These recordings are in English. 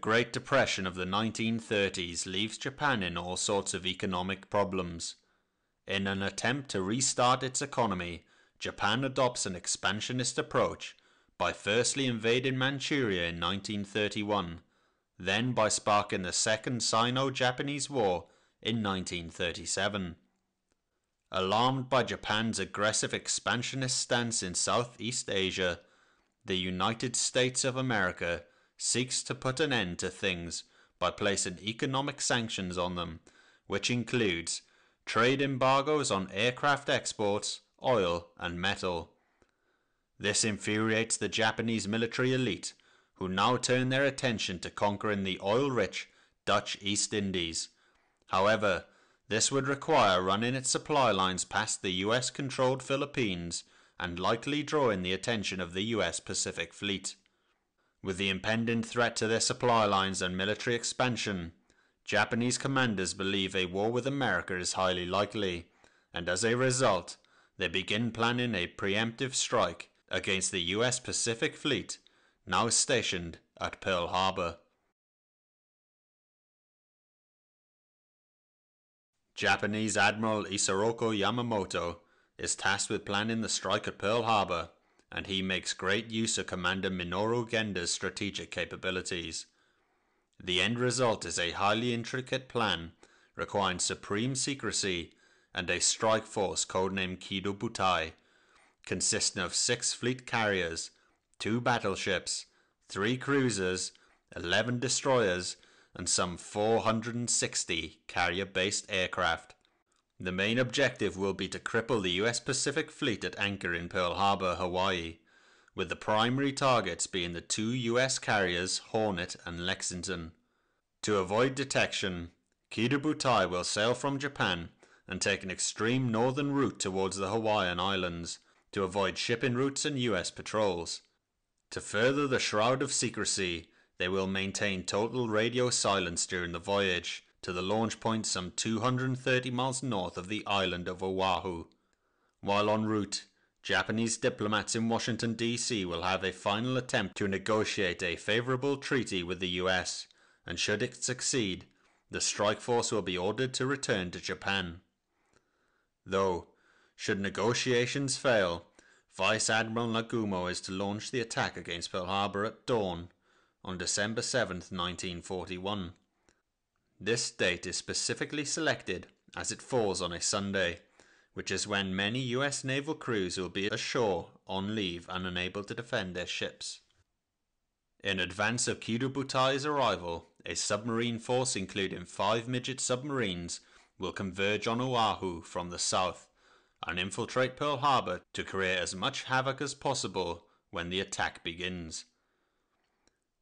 Great Depression of the 1930s leaves Japan in all sorts of economic problems. In an attempt to restart its economy, Japan adopts an expansionist approach by firstly invading Manchuria in 1931, then by sparking the Second Sino-Japanese War in 1937. Alarmed by Japan's aggressive expansionist stance in Southeast Asia, the United States of America seeks to put an end to things by placing economic sanctions on them, which includes trade embargoes on aircraft exports, oil, and metal. This infuriates the Japanese military elite, who now turn their attention to conquering the oil-rich Dutch East Indies. However, this would require running its supply lines past the US-controlled Philippines and likely drawing the attention of the US Pacific Fleet. With the impending threat to their supply lines and military expansion, Japanese commanders believe a war with America is highly likely, and as a result, they begin planning a preemptive strike against the US Pacific Fleet, now stationed at Pearl Harbor. Japanese Admiral Isoroku Yamamoto is tasked with planning the strike at Pearl Harbor, and he makes great use of Commander Minoru Genda's strategic capabilities. The end result is a highly intricate plan requiring supreme secrecy and a strike force codenamed Kido Butai, consisting of 6 fleet carriers, 2 battleships, 3 cruisers, 11 destroyers, and some 460 carrier-based aircraft. The main objective will be to cripple the US Pacific Fleet at anchor in Pearl Harbor, Hawaii, with the primary targets being the 2 US carriers Hornet and Lexington. To avoid detection, Kido Butai will sail from Japan and take an extreme northern route towards the Hawaiian Islands to avoid shipping routes and US patrols. To further the shroud of secrecy, they will maintain total radio silence during the voyage to the launch point some 230 miles north of the island of Oahu. While en route, Japanese diplomats in Washington, D.C. will have a final attempt to negotiate a favorable treaty with the US, and should it succeed, the strike force will be ordered to return to Japan. Though, should negotiations fail, Vice Admiral Nagumo is to launch the attack against Pearl Harbor at dawn on December 7, 1941. This date is specifically selected as it falls on a Sunday, which is when many US naval crews will be ashore on leave and unable to defend their ships. In advance of Kido Butai's arrival, a submarine force including 5 midget submarines will converge on Oahu from the south and infiltrate Pearl Harbor to create as much havoc as possible when the attack begins.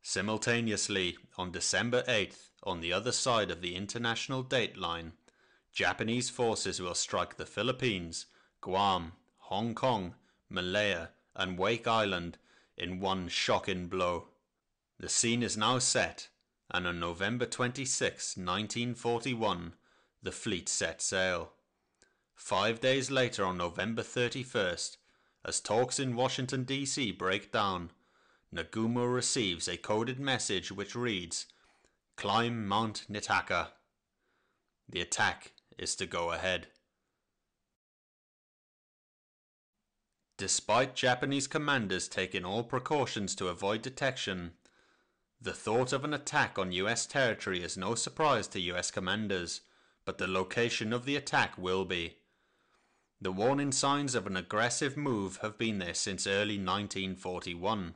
Simultaneously, on December 8th, on the other side of the international date line, Japanese forces will strike the Philippines, Guam, Hong Kong, Malaya, and Wake Island in one shocking blow. The scene is now set, and on November 26, 1941, the fleet set sail. 5 days later, on November 31st, as talks in Washington, D.C. break down, Nagumo receives a coded message which reads, "Climb Mount Nitaka." The attack is to go ahead. Despite Japanese commanders taking all precautions to avoid detection, the thought of an attack on US territory is no surprise to US commanders, but the location of the attack will be. The warning signs of an aggressive move have been there since early 1941,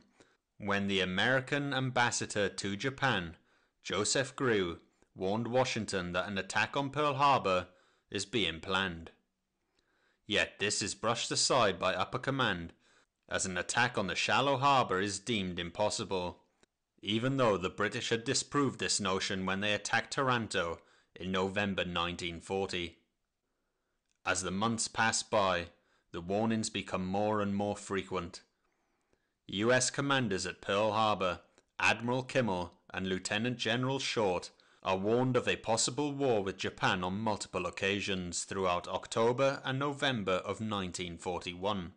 when the American ambassador to Japan, Joseph Grew, warned Washington that an attack on Pearl Harbor is being planned. Yet this is brushed aside by upper command, as an attack on the shallow harbor is deemed impossible, even though the British had disproved this notion when they attacked Taranto in November 1940. As the months pass by, the warnings become more and more frequent. US commanders at Pearl Harbor, Admiral Kimmel and Lieutenant General Short, are warned of a possible war with Japan on multiple occasions throughout October and November of 1941.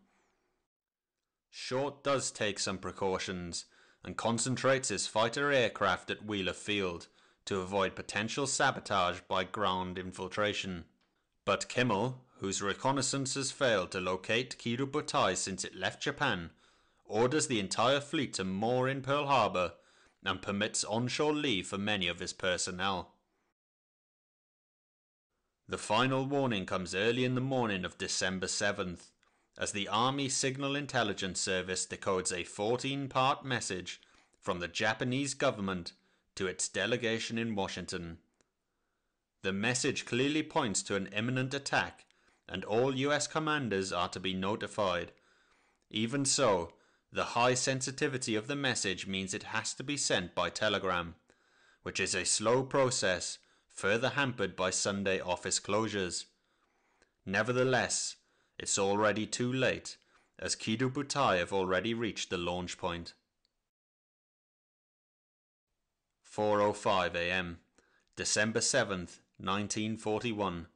Short does take some precautions, and concentrates his fighter aircraft at Wheeler Field to avoid potential sabotage by ground infiltration. But Kimmel, whose reconnaissance has failed to locate Kido-Butai since it left Japan, orders the entire fleet to moor in Pearl Harbor and permits onshore leave for many of his personnel. The final warning comes early in the morning of December 7th, as the Army Signal Intelligence Service decodes a 14-part message from the Japanese government to its delegation in Washington. The message clearly points to an imminent attack, and all US commanders are to be notified. Even so, the high sensitivity of the message means it has to be sent by telegram, which is a slow process, further hampered by Sunday office closures. Nevertheless, it's already too late, as Kido-Butai have already reached the launch point. 4:05 a.m. December 7th, 1941.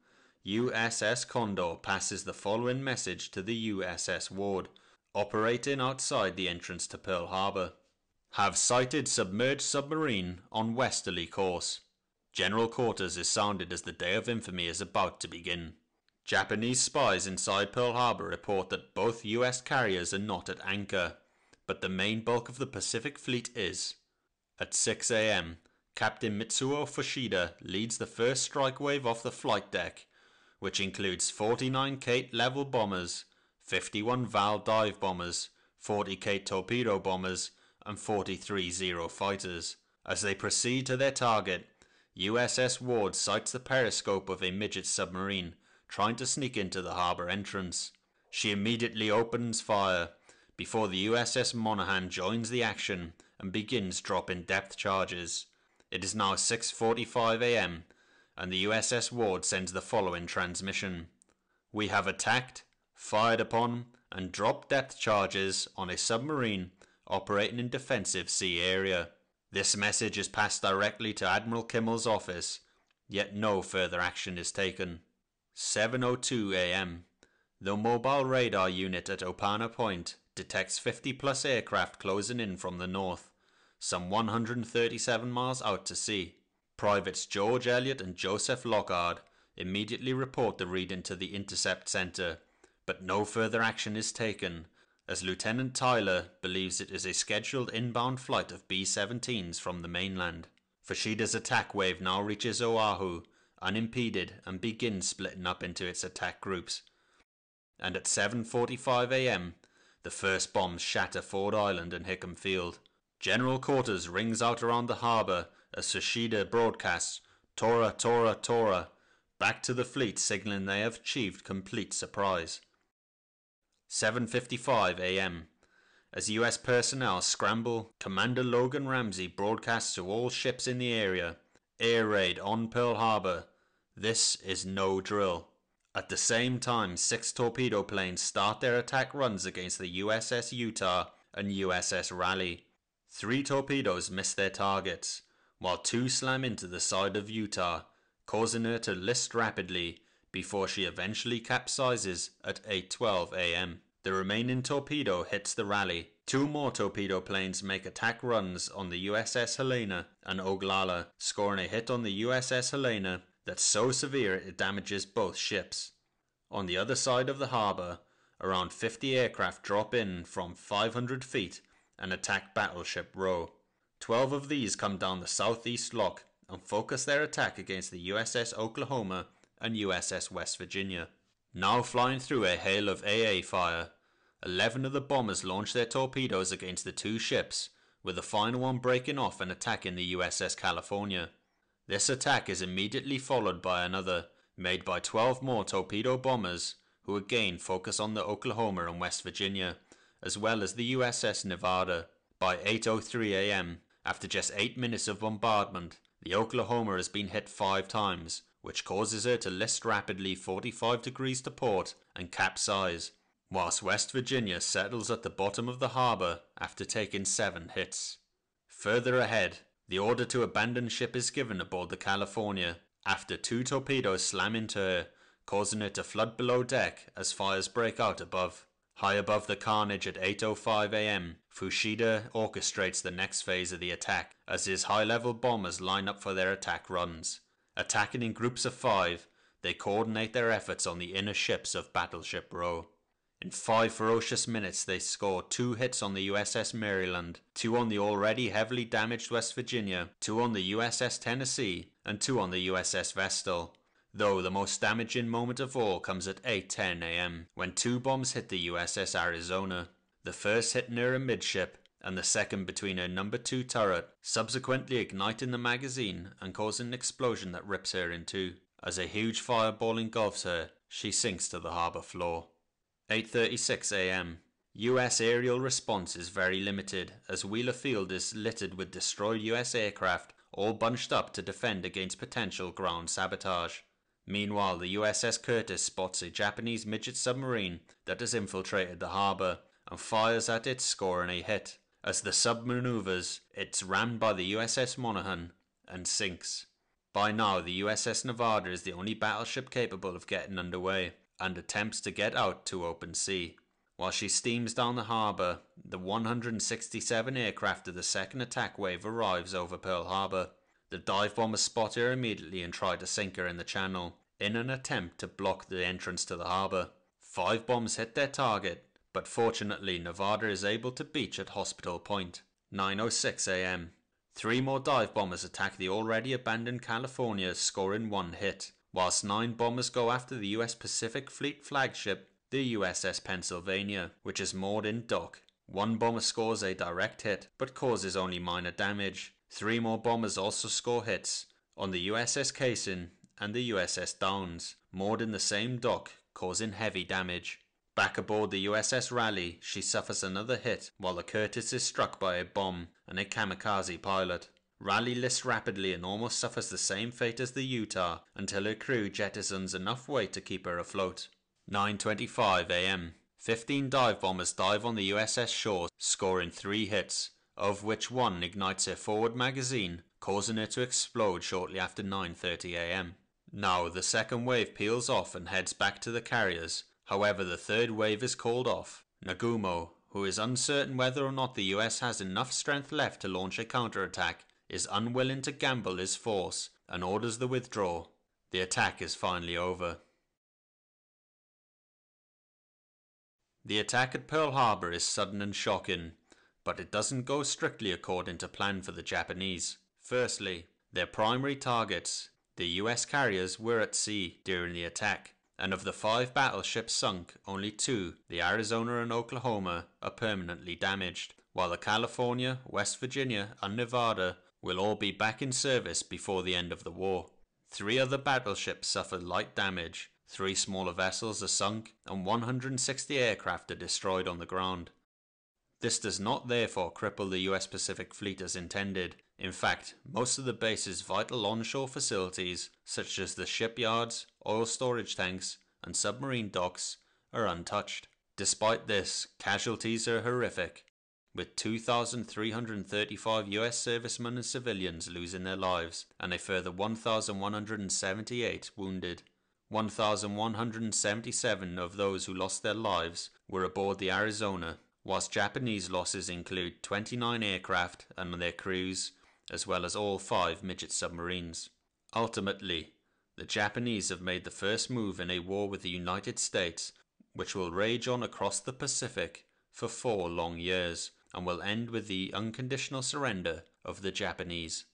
USS Condor passes the following message to the USS Ward, operating outside the entrance to Pearl Harbor. Have sighted submerged submarine on westerly course. General quarters is sounded as the day of infamy is about to begin. Japanese spies inside Pearl Harbor report that both US carriers are not at anchor, but the main bulk of the Pacific Fleet is. At 6 a.m., Captain Mitsuo Fushida leads the first strike wave off the flight deck, which includes 49 Kate level bombers, 51 Val dive bombers, 40 Kate torpedo bombers, and 43 Zero fighters. As they proceed to their target, USS Ward sights the periscope of a midget submarine trying to sneak into the harbour entrance. She immediately opens fire before the USS Monaghan joins the action and begins dropping depth charges. It is now 6:45 a.m. and the USS Ward sends the following transmission. We have attacked, fired upon, and dropped depth charges on a submarine operating in defensive sea area. This message is passed directly to Admiral Kimmel's office, yet no further action is taken. 7:02 a.m. The mobile radar unit at Opana Point detects 50-plus aircraft closing in from the north, some 137 miles out to sea. Privates George Elliott and Joseph Lockard immediately report the reading to the Intercept Center, but no further action is taken, as Lieutenant Tyler believes it is a scheduled inbound flight of B-17s from the mainland. Fushida's attack wave now reaches Oahu, unimpeded, and begins splitting up into its attack groups. And at 7:45 a.m., the first bombs shatter Ford Island and Hickam Field. General quarters rings out around the harbour as Fushida broadcasts, "Tora, Tora, Tora," back to the fleet, signalling they have achieved complete surprise. 7:55 a.m. As US personnel scramble, Commander Logan Ramsey broadcasts to all ships in the area, "Air raid on Pearl Harbor. This is no drill." At the same time, 6 torpedo planes start their attack runs against the USS Utah and USS Raleigh. 3 torpedoes miss their targets, while 2 slam into the side of Utah, causing her to list rapidly before she eventually capsizes at 8:12 a.m. The remaining torpedo hits the Raleigh. 2 more torpedo planes make attack runs on the USS Helena and Oglala, scoring a hit on the USS Helena that's so severe it damages both ships. On the other side of the harbour, around 50 aircraft drop in from 500 feet and attack Battleship Row. 12 of these come down the southeast lock and focus their attack against the USS Oklahoma and USS West Virginia. Now flying through a hail of AA fire, 11 of the bombers launch their torpedoes against the 2 ships, with the final one breaking off and attacking the USS California. This attack is immediately followed by another, made by 12 more torpedo bombers, who again focus on the Oklahoma and West Virginia, as well as the USS Nevada. By 8:03 a.m., after just 8 minutes of bombardment, the Oklahoma has been hit 5 times, which causes her to list rapidly 45 degrees to port and capsize, whilst West Virginia settles at the bottom of the harbour after taking 7 hits. Further ahead, the order to abandon ship is given aboard the California after 2 torpedoes slam into her, causing her to flood below deck as fires break out above. High above the carnage at 8:05 am, Fushida orchestrates the next phase of the attack as his high-level bombers line up for their attack runs. Attacking in groups of 5, they coordinate their efforts on the inner ships of Battleship Row. In 5 ferocious minutes they score 2 hits on the USS Maryland, 2 on the already heavily damaged West Virginia, 2 on the USS Tennessee, and 2 on the USS Vestal. Though the most damaging moment of all comes at 8:10 am, when 2 bombs hit the USS Arizona. The first hit near her midship, and the second between her number 2 turret, subsequently igniting the magazine and causing an explosion that rips her in two. As a huge fireball engulfs her, she sinks to the harbour floor. 8:36 am. US aerial response is very limited, as Wheeler Field is littered with destroyed US aircraft, all bunched up to defend against potential ground sabotage. Meanwhile, the USS Curtis spots a Japanese midget submarine that has infiltrated the harbour and fires at it, scoring a hit. As the sub maneuvers, it's rammed by the USS Monaghan and sinks. By now, the USS Nevada is the only battleship capable of getting underway and attempts to get out to open sea. While she steams down the harbour, the 167 aircraft of the second attack wave arrives over Pearl Harbor. The dive bombers spot her immediately and try to sink her in the channel, in an attempt to block the entrance to the harbour. 5 bombs hit their target, but fortunately Nevada is able to beach at Hospital Point. 9:06 am. 3 more dive bombers attack the already abandoned California, scoring 1 hit, whilst 9 bombers go after the US Pacific Fleet flagship, the USS Pennsylvania, which is moored in dock. 1 bomber scores a direct hit, but causes only minor damage. 3 more bombers also score hits on the USS Cassin and the USS Downs, moored in the same dock, causing heavy damage. Back aboard the USS Raleigh, she suffers another hit, while the Curtis is struck by a bomb and a kamikaze pilot. Raleigh lists rapidly and almost suffers the same fate as the Utah until her crew jettisons enough weight to keep her afloat. 9:25 am. 15 dive bombers dive on the USS Shore, scoring 3 hits, of which 1 ignites her forward magazine, causing her to explode shortly after 9:30 am. Now the second wave peels off and heads back to the carriers. However, the third wave is called off. Nagumo, who is uncertain whether or not the US has enough strength left to launch a counterattack, is unwilling to gamble his force and orders the withdrawal. The attack is finally over. The attack at Pearl Harbor is sudden and shocking, but it doesn't go strictly according to plan for the Japanese. Firstly, their primary targets, the US carriers, were at sea during the attack, and of the 5 battleships sunk, only 2, the Arizona and Oklahoma, are permanently damaged, while the California, West Virginia and Nevada will all be back in service before the end of the war. 3 other battleships suffered light damage, 3 smaller vessels are sunk, and 160 aircraft are destroyed on the ground. This does not therefore cripple the US Pacific Fleet as intended. In fact, most of the base's vital onshore facilities, such as the shipyards, oil storage tanks, and submarine docks, are untouched. Despite this, casualties are horrific, with 2,335 US servicemen and civilians losing their lives, and a further 1,178 wounded. 1,177 of those who lost their lives were aboard the Arizona, whilst Japanese losses include 29 aircraft and their crews, as well as all 5 midget submarines. Ultimately, the Japanese have made the first move in a war with the United States, which will rage on across the Pacific for 4 long years, and will end with the unconditional surrender of the Japanese.